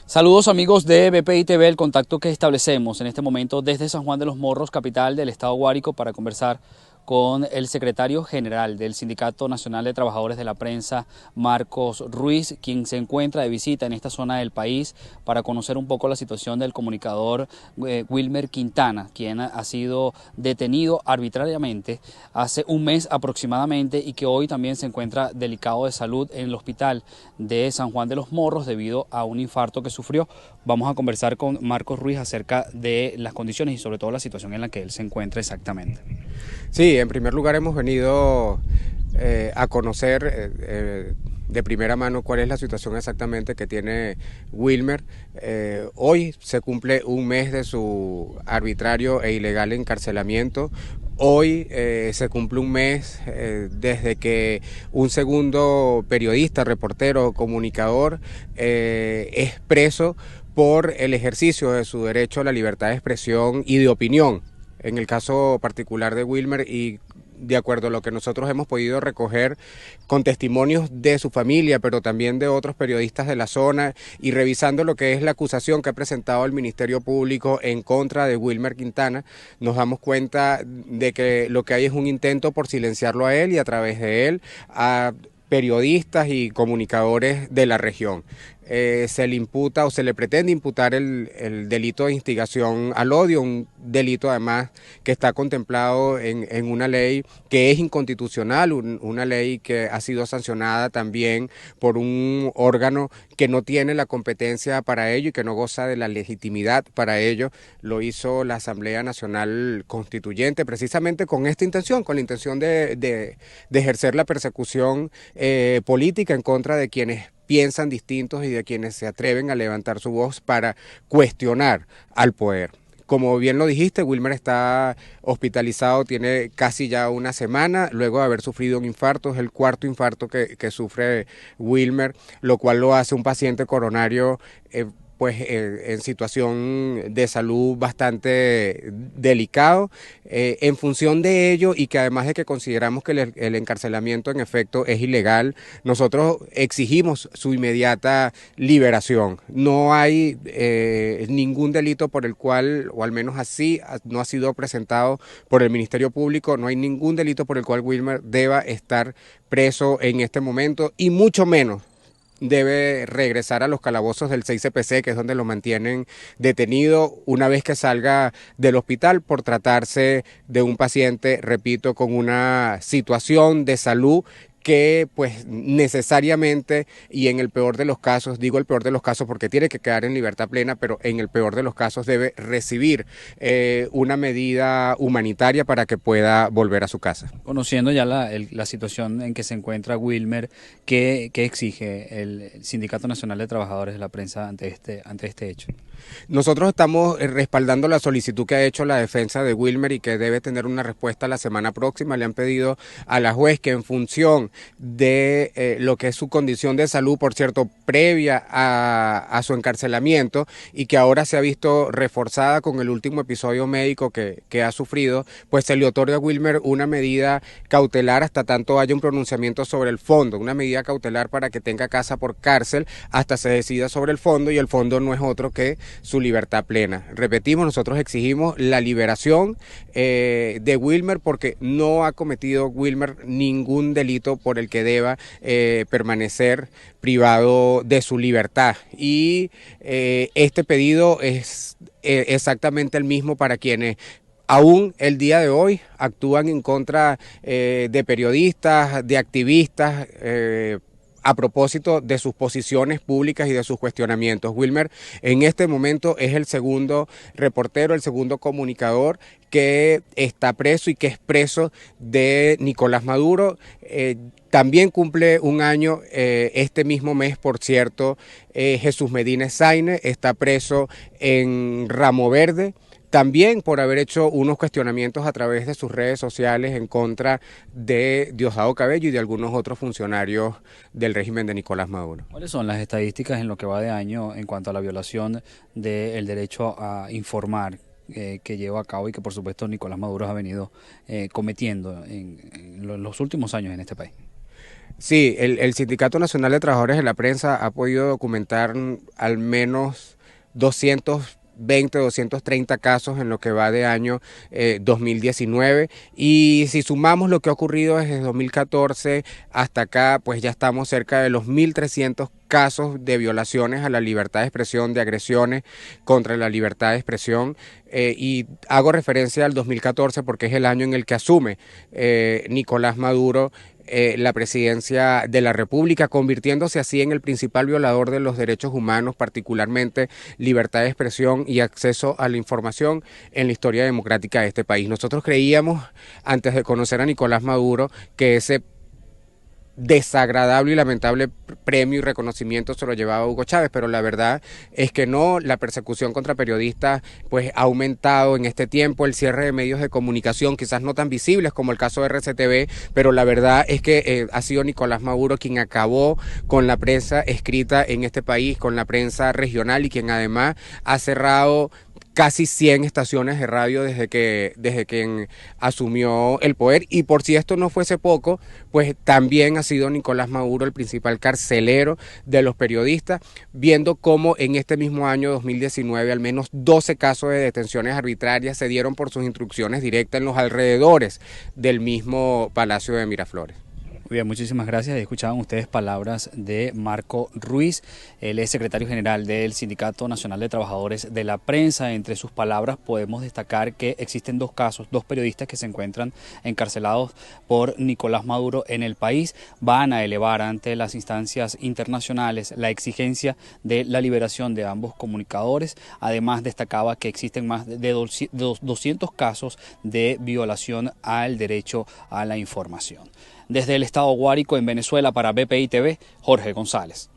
Saludos amigos de BPI TV, el contacto que establecemos en este momento desde San Juan de los Morros, capital del estado Guárico, para conversar con el secretario general del Sindicato Nacional de Trabajadores de la Prensa, Marcos Ruiz, quien se encuentra de visita en esta zona del país para conocer un poco la situación del comunicador Wilmer Quintana, quien ha sido detenido arbitrariamente hace un mes aproximadamente y que hoy también se encuentra delicado de salud en el hospital de San Juan de los Morros debido a un infarto que sufrió. Vamos a conversar con Marcos Ruiz acerca de las condiciones y sobre todo la situación en la que él se encuentra exactamente. Sí, en primer lugar hemos venido a conocer de primera mano cuál es la situación exactamente que tiene Wilmer. Hoy se cumple un mes de su arbitrario e ilegal encarcelamiento. Hoy se cumple un mes desde que un segundo periodista, reportero, comunicador es preso por el ejercicio de su derecho a la libertad de expresión y de opinión. En el caso particular de Wilmer, y de acuerdo a lo que nosotros hemos podido recoger con testimonios de su familia, pero también de otros periodistas de la zona, y revisando lo que es la acusación que ha presentado el Ministerio Público en contra de Wilmer Quintana, nos damos cuenta de que lo que hay es un intento por silenciarlo a él y a través de él a periodistas y comunicadores de la región. Se le imputa o se le pretende imputar el delito de instigación al odio, un delito además que está contemplado en una ley que es inconstitucional, una ley que ha sido sancionada también por un órgano que no tiene la competencia para ello y que no goza de la legitimidad para ello. Lo hizo la Asamblea Nacional Constituyente precisamente con esta intención, con la intención de ejercer la persecución política en contra de quienes piensan distintos y de quienes se atreven a levantar su voz para cuestionar al poder. Como bien lo dijiste, Wilmer está hospitalizado, tiene casi ya una semana, luego de haber sufrido un infarto, es el cuarto infarto que sufre Wilmer, lo cual lo hace un paciente coronario en situación de salud bastante delicado. En función de ello, y que además de que consideramos que el encarcelamiento en efecto es ilegal, nosotros exigimos su inmediata liberación. No hay ningún delito por el cual, o al menos así, no ha sido presentado por el Ministerio Público, no hay ningún delito por el cual Wilmer deba estar preso en este momento, y mucho menos debe regresar a los calabozos del 6CPC, que es donde lo mantienen detenido una vez que salga del hospital, por tratarse de un paciente, repito, con una situación de salud que pues necesariamente, y en el peor de los casos, digo el peor de los casos porque tiene que quedar en libertad plena, pero en el peor de los casos debe recibir una medida humanitaria para que pueda volver a su casa. Conociendo ya la situación en que se encuentra Wilmer, ¿qué exige el Sindicato Nacional de Trabajadores de la Prensa ante este hecho? Nosotros estamos respaldando la solicitud que ha hecho la defensa de Wilmer y que debe tener una respuesta la semana próxima. Le han pedido a la juez que en función de lo que es su condición de salud, por cierto, previa a su encarcelamiento, y que ahora se ha visto reforzada con el último episodio médico que ha sufrido, pues se le otorga a Wilmer una medida cautelar hasta tanto haya un pronunciamiento sobre el fondo, una medida cautelar para que tenga casa por cárcel hasta se decida sobre el fondo, y el fondo no es otro que su libertad plena. Repetimos, nosotros exigimos la liberación de Wilmer porque no ha cometido Wilmer ningún delito por el que deba permanecer privado de su libertad, y este pedido es exactamente el mismo para quienes aún el día de hoy actúan en contra de periodistas, de activistas, a propósito de sus posiciones públicas y de sus cuestionamientos. Wilmer en este momento es el segundo reportero, el segundo comunicador que está preso y que es preso de Nicolás Maduro. También cumple un año este mismo mes, por cierto, Jesús Medina Zaine, está preso en Ramo Verde, también por haber hecho unos cuestionamientos a través de sus redes sociales en contra de Diosdado Cabello y de algunos otros funcionarios del régimen de Nicolás Maduro. ¿Cuáles son las estadísticas en lo que va de año en cuanto a la violación del derecho a informar que lleva a cabo y que por supuesto Nicolás Maduro ha venido cometiendo en los últimos años en este país? Sí, el Sindicato Nacional de Trabajadores de la Prensa ha podido documentar al menos 220, 230 casos en lo que va de año 2019, y si sumamos lo que ha ocurrido desde 2014 hasta acá, pues ya estamos cerca de los 1.300 casos de violaciones a la libertad de expresión, de agresiones contra la libertad de expresión, y hago referencia al 2014 porque es el año en el que asume Nicolás Maduro la presidencia de la República, convirtiéndose así en el principal violador de los derechos humanos, particularmente libertad de expresión y acceso a la información en la historia democrática de este país. Nosotros creíamos, antes de conocer a Nicolás Maduro, que ese desagradable y lamentable premio y reconocimiento se lo llevaba Hugo Chávez, pero la verdad es que no. La persecución contra periodistas pues ha aumentado en este tiempo, el cierre de medios de comunicación, quizás no tan visibles como el caso de RCTV, pero la verdad es que ha sido Nicolás Maduro quien acabó con la prensa escrita en este país, con la prensa regional, y quien además ha cerrado casi 100 estaciones de radio desde que asumió el poder. Y por si esto no fuese poco, pues también ha sido Nicolás Maduro el principal carcelero de los periodistas, viendo cómo en este mismo año 2019 al menos 12 casos de detenciones arbitrarias se dieron por sus instrucciones directas en los alrededores del mismo Palacio de Miraflores. Muy bien, muchísimas gracias. Escuchaban ustedes palabras de Marco Ruiz, él es secretario general del Sindicato Nacional de Trabajadores de la Prensa. Entre sus palabras podemos destacar que existen dos casos, dos periodistas que se encuentran encarcelados por Nicolás Maduro en el país. Van a elevar ante las instancias internacionales la exigencia de la liberación de ambos comunicadores. Además, destacaba que existen más de 200 casos de violación al derecho a la información. Desde el estado Guárico, en Venezuela, para BPI TV, Jorge González.